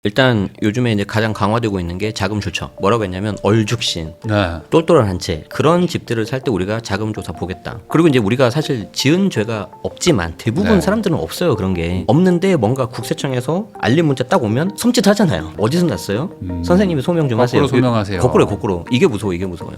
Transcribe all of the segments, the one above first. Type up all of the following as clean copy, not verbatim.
일단 요즘에 이제 가장 강화되고 있는 게 자금 조처. 뭐라고 했냐면 얼죽신, 네. 똘똘한 한 채. 그런 집들을 살 때 우리가 자금 조사 보겠다. 그리고 이제 우리가 사실 지은 죄가 없지만 대부분 네. 사람들은 없어요. 그런 게 없는데 뭔가 국세청에서 알림 문자 딱 오면 섬찟하잖아요. 어디서 났어요? 선생님이 소명 좀 하세요. 거꾸로 소명하세요. 거꾸로. 이게 무서워. 이게 무서워요.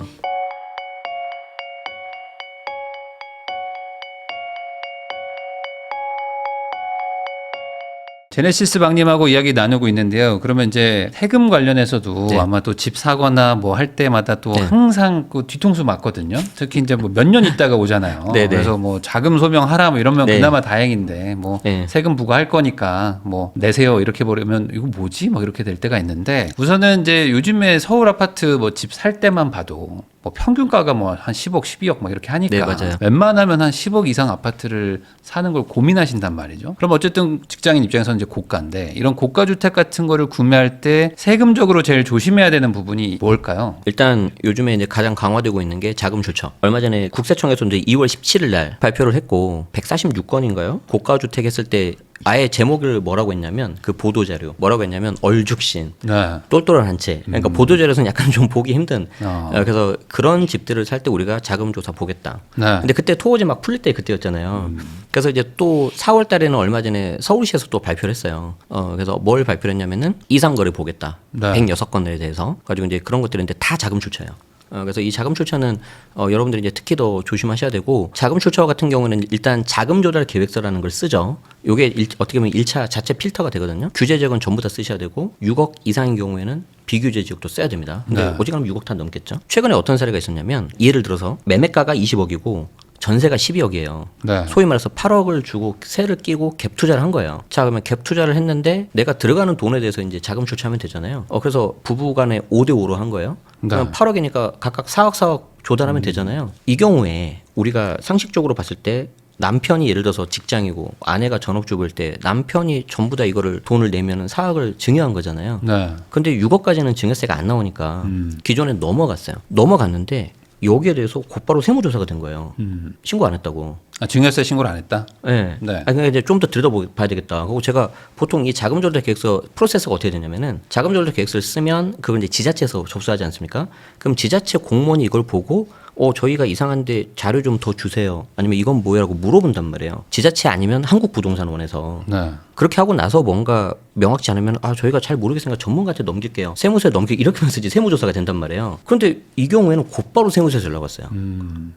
제네시스 박님하고 이야기 나누고 있는데요. 그러면 이제 세금 관련해서도 네. 아마 또 집 사거나 뭐 할 때마다 또 네. 항상 그 뒤통수 맞거든요. 특히 이제 뭐 몇 년 있다가 오잖아요. 네, 네. 그래서 뭐 자금 소명하라 뭐 이러면 네. 그나마 다행인데 뭐 네. 세금 부과할 거니까 뭐 내세요 이렇게 버리면 이거 뭐지? 막 이렇게 될 때가 있는데 우선은 이제 요즘에 서울 아파트 뭐 집 살 때만 봐도 뭐 평균가가 뭐 한 10억, 12억 막 이렇게 하니까 네, 맞아요. 웬만하면 한 10억 이상 아파트를 사는 걸 고민하신단 말이죠. 그럼 어쨌든 직장인 입장에서는 이제 고가인데 이런 고가 주택 같은 거를 구매할 때 세금적으로 제일 조심해야 되는 부분이 뭘까요? 일단 요즘에 이제 가장 강화되고 있는 게 자금 조처. 얼마 전에 국세청에서 이제 2월 17일 날 발표를 했고 146건인가요? 고가 주택 했을 때 아예 제목을 뭐라고 했냐면 그 보도 자료 뭐라고 했냐면 얼죽신, 네. 똘똘한 한 채. 그러니까 보도 자료에서는 약간 좀 보기 힘든. 어. 그래서 그런 집들을 살 때 우리가 자금 조사 보겠다. 네. 근데 그때 토호제 막 풀릴 때 그때였잖아요. 그래서 이제 또 4월 달에는 얼마 전에 서울시에서 또 발표를 했어요. 그래서 뭘 발표를 했냐면은 이상거래 보겠다. 네. 106건에 대해서. 가지고 이제 그런 것들은 이제 다 자금 출처예요. 그래서 이 자금 출처는 여러분들이 이제 특히 더 조심하셔야 되고 자금 출처 같은 경우는 일단 자금 조달 계획서라는 걸 쓰죠. 요게 어떻게 보면 1차 자체 필터가 되거든요. 규제 지역은 전부 다 쓰셔야 되고 6억 이상인 경우에는 비규제 지역도 써야 됩니다. 근데 네. 어지간하면 6억 다 넘겠죠. 최근에 어떤 사례가 있었냐면 예를 들어서 매매가가 20억이고 전세가 12억이에요. 네. 소위 말해서 8억을 주고 세를 끼고 갭 투자를 한 거예요. 자, 그러면 갭 투자를 했는데 내가 들어가는 돈에 대해서 이제 자금 출처하면 되잖아요. 그래서 부부 간에 5대5로 한 거예요. 그럼 네. 8억이니까 각각 4억 조달하면 되잖아요. 이 경우에 우리가 상식적으로 봤을 때 남편이 예를 들어서 직장이고 아내가 전업주부일 때 남편이 전부 다 이거를 돈을 내면은 4억을 증여한 거잖아요. 네. 근데 6억까지는 증여세가 안 나오니까 기존에 넘어갔어요. 넘어갔는데 여기에 대해서 곧바로 세무조사가 된 거예요. 신고 안 했다고. 아, 증여세 신고를 안 했다? 네. 네. 아니, 그러니까 이제 좀 더 들여다봐야 되겠다. 그리고 제가 보통 이 자금조달 계획서 프로세스가 어떻게 되냐면은 자금조달 계획서를 쓰면 그걸 이제 지자체에서 접수하지 않습니까? 그럼 지자체 공무원이 이걸 보고 저희가 이상한데 자료 좀 더 주세요. 아니면 이건 뭐야라고 물어본단 말이에요. 지자체 아니면 한국부동산원에서. 네. 그렇게 하고 나서 뭔가 명확치 않으면 저희가 잘 모르겠으니까 전문가한테 넘길게요. 세무서에 넘기고 이렇게만 쓰지 세무조사가 된단 말이에요. 그런데 이 경우에는 곧바로 세무서에서 연락 왔어요.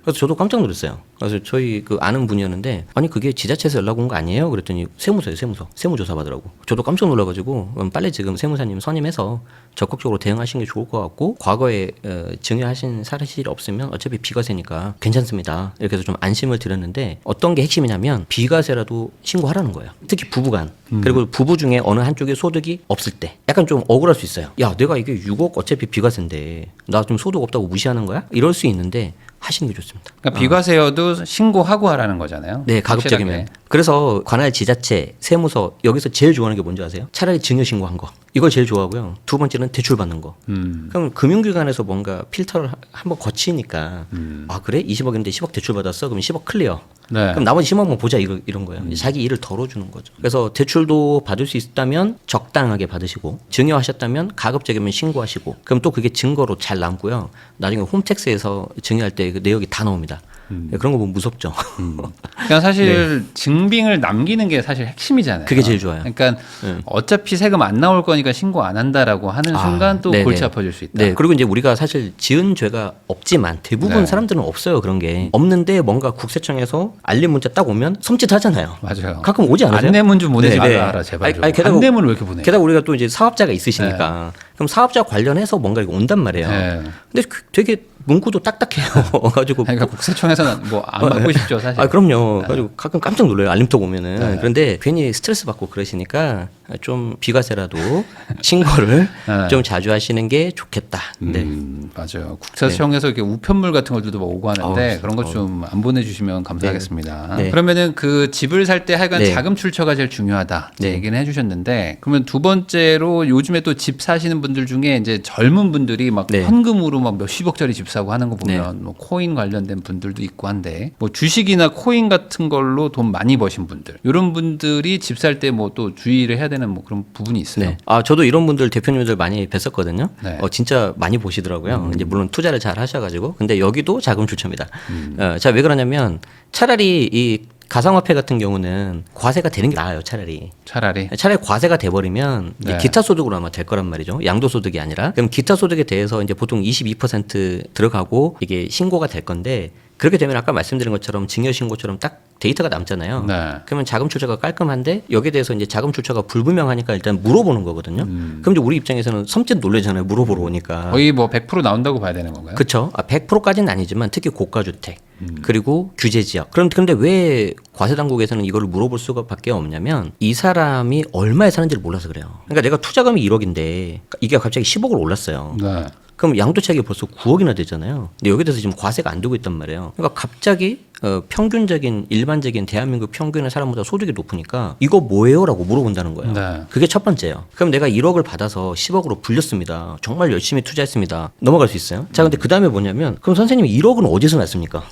그래서 저도 깜짝 놀랐어요. 그래서 저희 그 아는 분이었는데 아니 그게 지자체에서 연락 온 거 아니에요? 그랬더니 세무서예요. 세무조사 받으라고. 저도 깜짝 놀라가지고 빨리 지금 세무사님 선임해서 적극적으로 대응하시는 게 좋을 것 같고 과거에 증여하신 사실이 없으면 어차피 비과세니까 괜찮습니다. 이렇게 해서 좀 안심을 드렸는데 어떤 게 핵심이냐면 비과세라도 신고하라는 거예요. 특히 부부간. 그리고 부부 중에 어느 한쪽에 소득이 없을 때 약간 좀 억울할 수 있어요. 야 내가 이게 6억 어차피 비과세인데 나 좀 소득 없다고 무시하는 거야? 이럴 수 있는데 하시는 게 좋습니다. 그러니까 비과세여도 신고하고 하라는 거잖아요. 네, 가급적이면. 확실하게. 그래서 관할 지자체, 세무서 여기서 제일 좋아하는 게 뭔지 아세요? 차라리 증여 신고한 거. 이걸 제일 좋아하고요. 두 번째는 대출 받는 거. 그럼 금융기관에서 뭔가 필터를 한번 거치니까 그래? 20억인데 10억 대출 받았어? 그럼 10억 클리어. 네. 그럼 나머지 10억만 보자 이런 거예요. 자기 일을 덜어주는 거죠. 그래서 대출도 받을 수 있다면 적당하게 받으시고 증여하셨다면 가급적이면 신고하시고 그럼 또 그게 증거로 잘 남고요. 나중에 홈택스에서 증여할 때 그 내역이 다 나옵니다. 그런 거 보면 무섭죠. 그러니까 사실 증빙을 남기는 게 사실 핵심이잖아요. 그게 제일 좋아요. 그러니까 어차피 세금 안 나올 거니까 신고 안 한다라고 하는 순간 또 네네. 골치 아파질 수 있다. 네. 그리고 이제 우리가 사실 지은 죄가 없지만 대부분 네. 사람들은 없어요. 그런 게 없는데 뭔가 국세청에서 알림 문자 딱 오면 섬찟하잖아요. 맞아요. 가끔 오지 않으세요? 안내문 좀 보내지 네, 네. 말아라 제발 좀. 게다가 안내문을 왜 이렇게 보내? 게다가 우리가 또 이제 사업자가 있으시니까 그럼 사업자 관련해서 뭔가 이렇게 온단 말이에요. 네. 근데 되게 문구도 딱딱해요. 가지고 그러니까 국세청에서는 뭐 안 받고 싶죠 사실. 그럼요. 가지고 가끔 깜짝 놀라요. 알림톡 오면은. 네. 그런데 괜히 스트레스 받고 그러시니까 좀 비과세라도 신고를 네. 좀 자주 하시는 게 좋겠다. 네. 맞아요. 국세청에서 이렇게 우편물 같은 걸도 막 오고 하는데 그런 것 좀 안 보내주시면 감사하겠습니다. 네. 그러면은 그 집을 살 때 하여간 네. 자금 출처가 제일 중요하다. 이제 네. 얘기는 해주셨는데 그러면 두 번째로 요즘에 또 집 사시는 분들 중에 이제 젊은 분들이 막 네. 현금으로 막 몇십억짜리 집 사고 하는 거 보면 뭐 코인 관련된 분들도 있고 한데 뭐 주식이나 코인 같은 걸로 돈 많이 버신 분들 이런 분들이 집 살 때 뭐 또 주의를 해야 되는 뭐 그런 부분이 있어요. 네. 저도 이런 분들 대표님들 많이 뵀었거든요. 네. 진짜 많이 보시더라고요. 이제 물론 투자를 잘 하셔가지고 근데 여기도 자금 출처입니다. 자, 왜 그러냐면 차라리 이 가상화폐 같은 경우는 과세가 되는 게 나아요. 차라리 과세가 돼버리면 이제 네. 기타 소득으로 아마 될 거란 말이죠. 양도소득이 아니라. 그럼 기타 소득에 대해서 이제 보통 22% 들어가고 이게 신고가 될 건데 그렇게 되면 아까 말씀드린 것처럼 증여신고처럼 딱 데이터가 남잖아요. 네. 그러면 자금 출처가 깔끔한데 여기에 대해서 이제 자금 출처가 불분명하니까 일단 물어보는 거거든요. 그럼 이제 우리 입장에서는 섬찟 놀라잖아요. 물어보러 오니까. 거의 뭐 100% 나온다고 봐야 되는 건가요? 그렇죠. 100%까지는 아니지만 특히 고가주택 그리고 규제 지역. 그런데 왜 과세 당국에서는 이거를 물어볼 수밖에 없냐면 이 사람이 얼마에 사는지를 몰라서 그래요. 그러니까 내가 투자금이 1억인데 이게 갑자기 10억으로 올랐어요. 네. 그럼 양도차익이 벌써 9억이나 되잖아요. 근데 여기에 대해서 지금 과세가 안 되고 있단 말이에요. 그러니까 갑자기 평균적인 일반적인 대한민국 평균의 사람보다 소득이 높으니까 이거 뭐예요? 라고 물어본다는 거예요. 네. 그게 첫 번째예요. 그럼 내가 1억을 받아서 10억으로 불렸습니다. 정말 열심히 투자했습니다. 넘어갈 수 있어요? 자, 근데 그 다음에 뭐냐면 그럼 선생님 1억은 어디서 났습니까?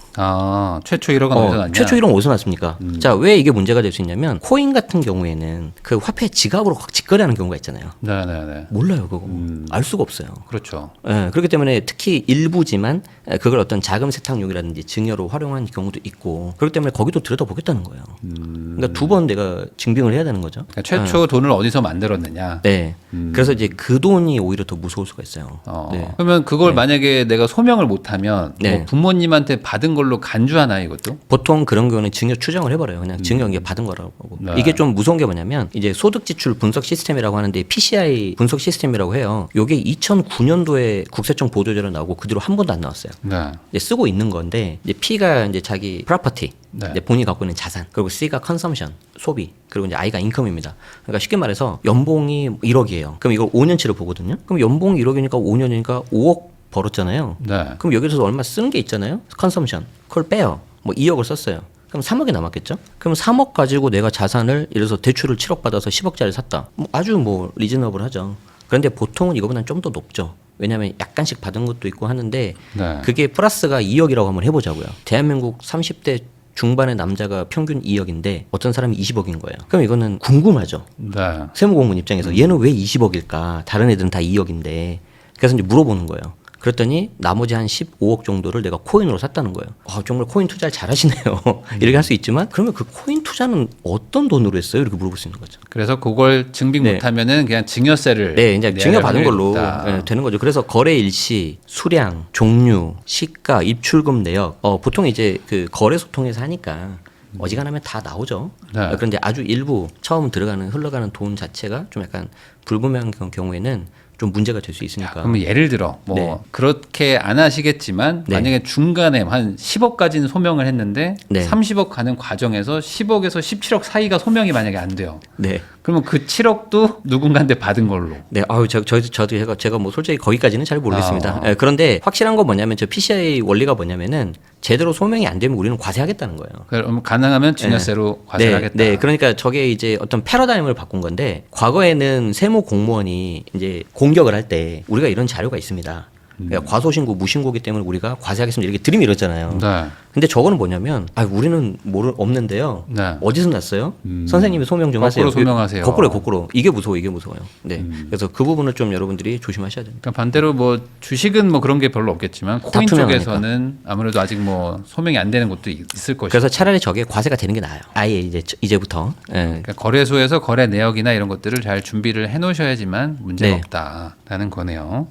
최초 1억은 어디서 났냐? 최초 1억은 어디서 났습니까? 자, 왜 이게 문제가 될 수 있냐면 코인 같은 경우에는 그 화폐 지갑으로 직거래하는 경우가 있잖아요. 네. 몰라요, 그거. 알 수가 없어요. 그렇죠. 그렇기 때문에 특히 일부지만 그걸 어떤 자금 세탁용이라든지 증여로 활용한 경우도 있고 그렇기 때문에 거기도 들여다보겠다는 거예요. 그러니까 두 번 내가 증빙을 해야 되는 거죠. 그러니까 최초 돈을 어디서 만들었느냐. 네. 그래서 이제 그 돈이 오히려 더 무서울 수가 있어요. 네. 그러면 그걸 만약에 내가 소명을 못하면 네. 뭐 부모님한테 받은 걸로 간주하나요, 이것도? 보통 그런 경우는 증여 추정을 해버려요. 그냥 증여 이게 받은 거라고 하고. 네. 이게 좀 무서운 게 뭐냐면 이제 소득지출 분석 시스템이라고 하는데 PCI 분석 시스템이라고 해요. 이게 2009년도에 국세청 보도자료 나오고 그 뒤로 한 번도 안 나왔어요. 네. 이제 쓰고 있는 건데 이제 P가 이제 자기 프로퍼티, 네. 이제 본인이 갖고 있는 자산, 그리고 C가 컨섬션, 소비, 그리고 이제 I가 인컴입니다. 그러니까 쉽게 말해서 연봉이 1억이에요. 그럼 이걸 5년치를 보거든요. 그럼 연봉이 1억이니까 5년이니까 5억 벌었잖아요. 네. 그럼 여기서 얼마 쓴 게 있잖아요. 컨섬션, 그걸 빼요. 뭐 2억을 썼어요. 그럼 3억이 남았겠죠? 그럼 3억 가지고 내가 자산을 예를 들어서 대출을 7억 받아서 10억짜리 샀다. 뭐 아주 뭐 리즈너블 하죠. 그런데 보통은 이거보다는 좀 더 높죠. 왜냐하면 약간씩 받은 것도 있고 하는데 네. 그게 플러스가 2억이라고 한번 해보자고요. 대한민국 30대 중반의 남자가 평균 2억인데 어떤 사람이 20억인 거예요. 그럼 이거는 궁금하죠. 네. 세무공무원 입장에서 얘는 왜 20억일까? 다른 애들은 다 2억인데. 그래서 이제 물어보는 거예요. 그랬더니 나머지 한 15억 정도를 내가 코인으로 샀다는 거예요. 정말 코인 투자를 잘하시네요. 이렇게 할 수 있지만 그러면 그 코인 투자는 어떤 돈으로 했어요? 이렇게 물어볼 수 있는 거죠. 그래서 그걸 증빙 네. 못하면은 그냥 증여세를 네, 이제 증여받은 걸로 있다. 되는 거죠. 그래서 거래 일시, 수량, 종류, 시가, 입출금 내역, 보통 이제 그 거래 소통에서 하니까 어지간하면 다 나오죠. 네. 그런데 아주 일부 처음 흘러가는 돈 자체가 좀 약간 불분명한 경우에는 좀 문제가 될 수 있으니까. 그러면 예를 들어 뭐 네. 그렇게 안 하시겠지만 네. 만약에 중간에 한 10억까지는 소명을 했는데 네. 30억 가는 과정에서 10억에서 17억 사이가 소명이 만약에 안 돼요. 네. 그러면 그 7억도 누군가한테 받은 걸로. 네, 저도 제가 뭐 솔직히 거기까지는 잘 모르겠습니다. 아. 그런데 확실한 건 뭐냐면 저 PCI 원리가 뭐냐면은 제대로 소명이 안 되면 우리는 과세하겠다는 거예요. 그럼 가능하면 증여세로 과세를 네, 하겠다. 네, 그러니까 저게 이제 어떤 패러다임을 바꾼 건데 과거에는 세무 공무원이 이제 공격을 할 때 우리가 이런 자료가 있습니다. 그러니까 과소신고 무신고기 때문에 우리가 과세하겠습니다 이렇게 들이밀 이러잖아요. 네. 근데 저거는 뭐냐면 우리는 없는데요. 네. 어디서 났어요? 선생님이 소명 좀 하세요. 거꾸로 소명하세요. 거꾸로. 이게 무서워요. 네. 그래서 그 부분을 좀 여러분들이 조심하셔야 됩니다. 그러니까 반대로 뭐 주식은 뭐 그런 게 별로 없겠지만 코인 투명하니까. 쪽에서는 아무래도 아직 뭐 소명이 안 되는 것도 있을 것이고. 그래서 차라리 저게 과세가 되는 게 나아요. 아예 이제부터. 예. 그러니까 거래소에서 거래 내역이나 이런 것들을 잘 준비를 해 놓으셔야지만 문제가 네. 없다라는 거네요.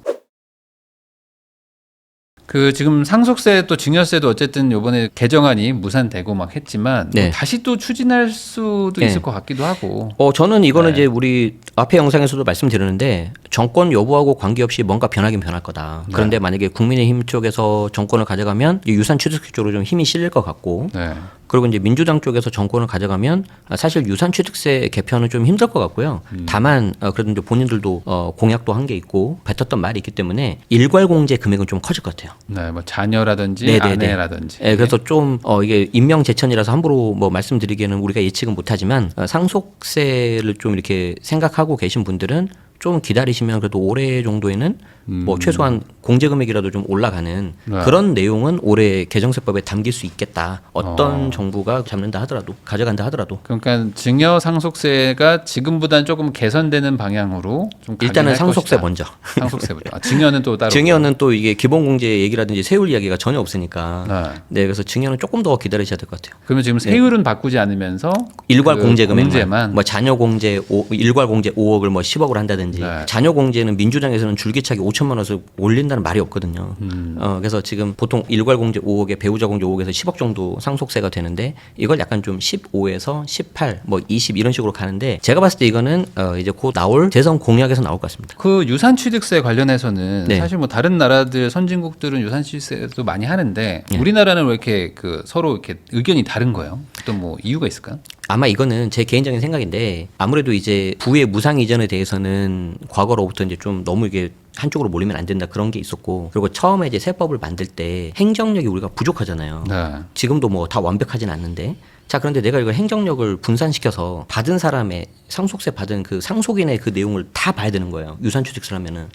그 지금 상속세 또 증여세도 어쨌든 요번에 개정안이 무산되고 막 했지만 네. 뭐 다시 또 추진할 수도 네. 있을 것 같기도 하고. 저는 이거는 네. 이제 우리 앞에 영상에서도 말씀드렸는데 정권 여부하고 관계없이 뭔가 변하긴 변할 거다. 그런데 만약에 국민의힘 쪽에서 정권을 가져가면 유산 취득세 쪽으로 좀 힘이 실릴 것 같고 네. 그리고 이제 민주당 쪽에서 정권을 가져가면 사실 유산 취득세 개편은 좀 힘들 것 같고요. 다만 그래도 이제 본인들도 공약도 한 게 있고 뱉었던 말이 있기 때문에 일괄공제 금액은 좀 커질 것 같아요. 네, 뭐 자녀라든지 네네네. 아내라든지. 네, 그래서 좀 이게 임명제천이라서 함부로 뭐 말씀드리기에는 우리가 예측은 못하지만 상속세를 좀 이렇게 생각하고 계신 분들은 좀 기다리시면 그래도 올해 정도에는 뭐 최소한 공제 금액이라도 좀 올라가는 네. 그런 내용은 올해 개정세법에 담길 수 있겠다. 어떤 정부가 잡는다 하더라도 가져간다 하더라도 그러니까 증여 상속세가 지금보다는 조금 개선되는 방향으로 좀 가긴 일단은 할 상속세 것이다. 먼저. 상속세부터. 증여는 또 따로. 증여는 또 이게 기본공제 얘기라든지 세율 이야기가 전혀 없으니까. 네. 네, 그래서 증여는 조금 더 기다리셔야 될 것 같아요. 그러면 지금 세율은 바꾸지 않으면서 일괄 그 공제 금액만, 공제만. 뭐 자녀 공제 일괄 공제 5억을 뭐 10억을 한다든지 네. 자녀 공제는 민주당에서는 줄기차게 5천만 원에서 올린다는 말이 없거든요. 그래서 지금 보통 일괄 공제 5억에 배우자 공제 5억에서 10억 정도 상속세가 되는데 이걸 약간 좀 15에서 18, 뭐 20 이런 식으로 가는데 제가 봤을 때 이거는 이제 곧 나올 대선 공약에서 나올 것 같습니다. 그 유산취득세 관련해서는 네. 사실 뭐 다른 나라들 선진국들은 유산취득세도 많이 하는데 네. 우리나라는 왜 이렇게 그 서로 이렇게 의견이 다른 거예요? 또 뭐 이유가 있을까요? 아마 이거는 제 개인적인 생각인데 아무래도 이제 부의 무상 이전에 대해서는 과거로부터 이제 좀 너무 이게 한쪽으로 몰리면 안 된다 그런 게 있었고 그리고 처음에 이제 세법을 만들 때 행정력이 우리가 부족하잖아요. 네. 지금도 뭐 다 완벽하진 않는데 자 그런데 내가 이거 행정력을 분산시켜서 받은 사람의 상속세 받은 그 상속인의 그 내용을 다 봐야 되는 거예요. 유산취득세라면은.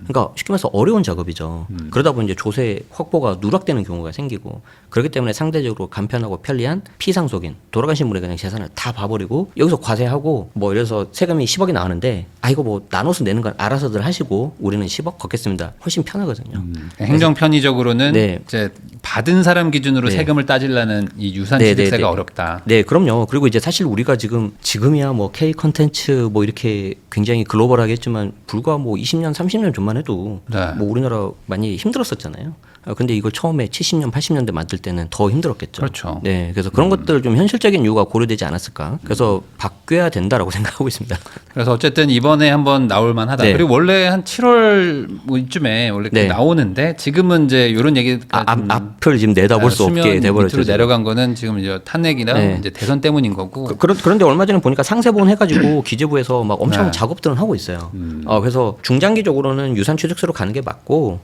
그러니까 쉽게 말해서 어려운 작업이죠. 그러다 보니 이제 조세 확보가 누락되는 경우가 생기고 그렇기 때문에 상대적으로 간편하고 편리한 피상속인 돌아가신 분의 그냥 재산을 다 봐버리고 여기서 과세하고 뭐 이래서 세금이 10억이 나오는데 아 이거 뭐 나눠서 내는 건 알아서들 하시고 우리는 10억 걷겠습니다. 훨씬 편하거든요. 행정 편의적으로는 네. 이제 받은 사람 기준으로 네. 세금을 따지려는 이 네, 유산취득세가 네, 네. 어렵다. 네, 그럼요. 그리고 이제 사실 우리가 지금이야 뭐 K 컨텐츠 뭐 이렇게 굉장히 글로벌하게 했지만 불과 뭐 20년, 30년 전만 해도 네. 뭐 우리나라 많이 힘들었었잖아요. 근데 이걸 처음에 70년, 80년대 만들 때는 더 힘들었겠죠. 그렇죠. 네, 그래서 그런 것들 좀 현실적인 이유가 고려되지 않았을까. 그래서 바뀌어야 된다라고 생각하고 있습니다. 그래서 어쨌든 이번에 한번 나올 만하다. 네. 그리고 원래 한 7월 뭐 이쯤에 원래 네. 나오는데 지금은 이제 이런 얘기가 좀 앞을 지금 내다볼 수 수면 없게 돼버렸죠. 밑으로 지금. 내려간 거는 지금 이제 탄핵이나 네. 이제 대선 때문인 거고. 그런데 얼마 전에 보니까 상세본 해가지고 기재부에서 막 엄청 네. 작업들은 하고 있어요. 그래서 중장기적으로는 유산취득세로 가는 게 맞고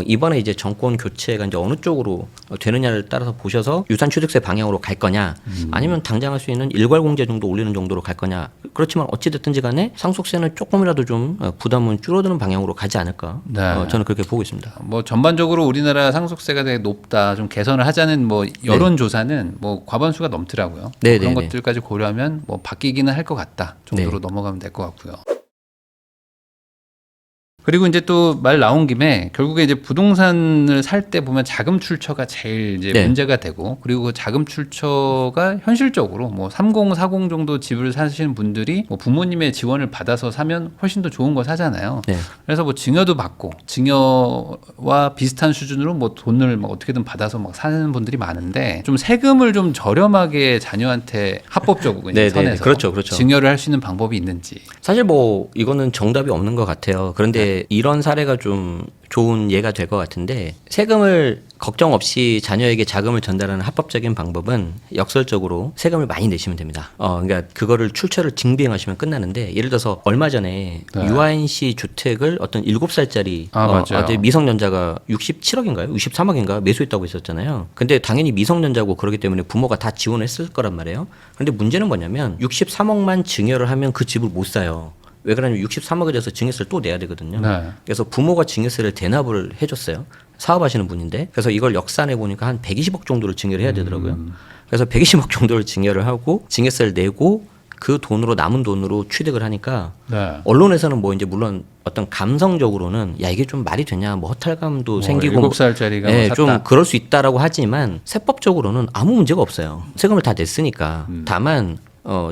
이번에 이제 정권 교체가 이제 어느 쪽으로 되느냐를 따라서 보셔서 유산취득세 방향으로 갈 거냐 아니면 당장 할 수 있는 일괄공제 정도 올리는 정도로 갈 거냐 그렇지만 어찌됐든지 간에 상속세는 조금이라도 좀 부담은 줄어드는 방향으로 가지 않을까 네. 저는 그렇게 보고 있습니다. 뭐 전반적으로 우리나라 상속세가 되게 높다, 좀 개선을 하자는 뭐 여론 조사는 뭐 과반수가 넘더라고요. 네, 그런 네, 네. 것들까지 고려하면 뭐 바뀌기는 할 것 같다 정도로 넘어가면 될 것 같고요. 그리고 이제 또 말 나온 김에 결국에 이제 부동산을 살 때 보면 자금 출처가 제일 이제 네. 문제가 되고 그리고 그 자금 출처가 현실적으로 뭐 30, 40 정도 집을 사시는 분들이 뭐 부모님의 지원을 받아서 사면 훨씬 더 좋은 거 사잖아요. 네. 그래서 뭐 증여도 받고 증여와 비슷한 수준으로 뭐 돈을 막 어떻게든 받아서 막 사는 분들이 많은데 좀 세금을 좀 저렴하게 자녀한테 합법적으로 네, 네, 선에서 그렇죠, 그렇죠. 증여를 할 수 있는 방법이 있는지. 사실 뭐 이거는 정답이 없는 것 같아요. 그런데 이런 사례가 좀 좋은 예가 될 것 같은데 세금을 걱정 없이 자녀에게 자금을 전달하는 합법적인 방법은 역설적으로 세금을 많이 내시면 됩니다. 그러니까 그거를 출처를 증빙하시면 끝나는데 예를 들어서 얼마 전에 네. 유아인시 주택을 어떤 7살짜리 맞아요. 아들 미성년자가 63억인가요? 63억인가 매수했다고 했었잖아요. 근데 당연히 미성년자고 그렇기 때문에 부모가 다 지원했을 거란 말이에요. 그런데 문제는 뭐냐면 63억만 증여를 하면 그 집을 못 사요. 왜 그러냐면 63억에 대해서 증여세를 또 내야 되거든요. 네. 그래서 부모가 증여세를 대납을 해줬어요. 사업하시는 분인데 그래서 이걸 역산해 보니까 한 120억 정도를 증여를 해야 되더라고요. 그래서 120억 정도를 증여를 하고 증여세를 내고 그 돈으로 남은 돈으로 취득을 하니까 네. 언론에서는 뭐 이제 물론 어떤 감성적으로는 야 이게 좀 말이 되냐 뭐 허탈감도 생기고 7살짜리가 네, 뭐 좀 샀다. 그럴 수 있다라고 하지만 세법적으로는 아무 문제가 없어요. 세금을 다 냈으니까. 다만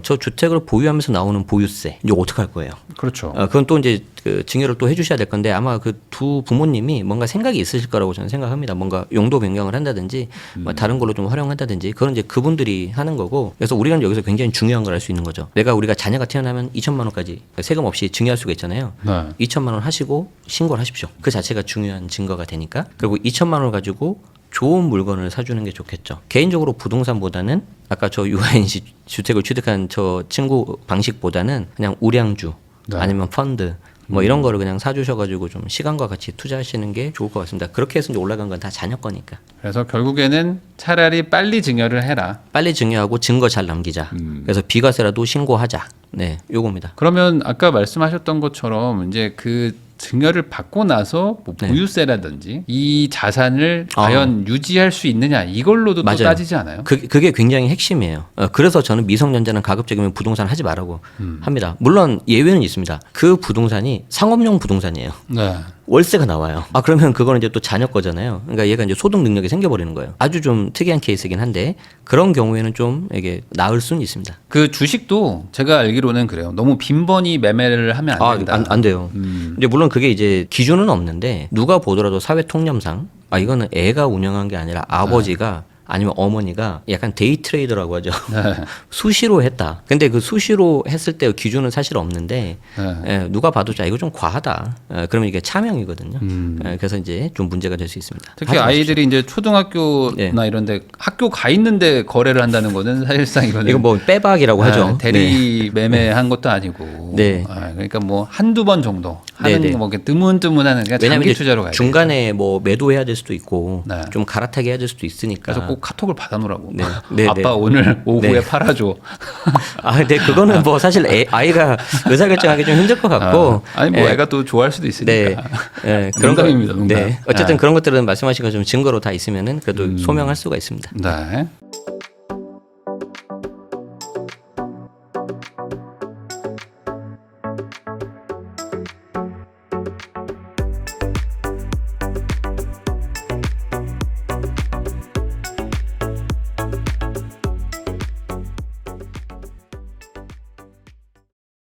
저 주택을 보유하면서 나오는 보유세 이제 어떻게 할 거예요? 그렇죠. 그건 또 이제 그 증여를 또 해주셔야 될 건데 아마 그 두 부모님이 뭔가 생각이 있으실 거라고 저는 생각합니다. 뭔가 용도 변경을 한다든지 뭐 다른 걸로 좀 활용한다든지 그건 이제 그분들이 하는 거고 그래서 우리는 여기서 굉장히 중요한 걸 알 수 있는 거죠. 우리가 자녀가 태어나면 2천만 원까지 세금 없이 증여할 수가 있잖아요. 네. 2천만 원 하시고 신고를 하십시오. 그 자체가 중요한 증거가 되니까 그리고 2천만 원을 가지고 좋은 물건을 사주는 게 좋겠죠. 개인적으로 부동산보다는 아까 저 유아인시 주택을 취득한 저 친구 방식보다는 그냥 우량주 네. 아니면 펀드 뭐 이런 거를 그냥 사주셔가지고 좀 시간과 같이 투자하시는 게 좋을 것 같습니다. 그렇게 해서 이제 올라간 건 다 자녀 거니까. 그래서 결국에는 차라리 빨리 증여를 해라. 빨리 증여하고 증거 잘 남기자. 그래서 비과세라도 신고하자. 네, 요겁니다. 그러면 아까 말씀하셨던 것처럼 이제 그 증여를 받고 나서 뭐 네. 보유세라든지 이 자산을 아. 과연 유지할 수 있느냐 이걸로도 또 맞아요. 따지지 않아요? 그게 굉장히 핵심이에요. 그래서 저는 미성년자는 가급적이면 부동산 하지 말라고 합니다. 물론 예외는 있습니다. 그 부동산이 상업용 부동산이에요. 네. 월세가 나와요. 그러면 그거는 이제 또 자녀 거잖아요. 그러니까 얘가 이제 소득 능력이 생겨버리는 거예요. 아주 좀 특이한 케이스이긴 한데 그런 경우에는 좀 이게 나을 수는 있습니다. 그 주식도 제가 알기로는 그래요. 너무 빈번히 매매를 하면 안 된다. 안 돼요. 이제 물론 그게 이제 기준은 없는데 누가 보더라도 사회 통념상 이거는 애가 운영한 게 아니라 아버지가 아니면 어머니가 약간 데이 트레이더라고 하죠. 수시로 했다. 근데 그 수시로 했을 때 기준은 사실 없는데 네. 누가 봐도 이거 좀 과하다. 그러면 이게 차명이거든요. 그래서 이제 좀 문제가 될 수 있습니다. 특히 아이들이 이제 초등학교나 네. 이런데 학교 가 있는데 거래를 한다는 거는 사실상 이거는 이거 뭐 빼박이라고 하죠. 대리 매매한 것도 아니고. 네. 그러니까 뭐 한두 번 정도 하는 네, 네. 뭐 이렇게 뜨문뜨문하는 그냥 왜냐하면 장기 이제 투자로 가야 돼. 중간에 뭐 매도해야 될 수도 있고 네. 좀 갈아타게 해야 될 수도 있으니까. 그래서 꼭 카톡을 받아놓으라고. 네. 네, 아빠 네. 오늘 오후에 네. 팔아줘. 근데 그거는 뭐 사실 아이가 의사결정하기 좀 힘들 것 같고. 아니 뭐 예. 애가 또 좋아할 수도 있으니까. 네, 그런 농담입니다, 농담. 네, 어쨌든 그런 것들은 말씀하신 것처럼 증거로 다 있으면은 그래도 소명할 수가 있습니다. 네.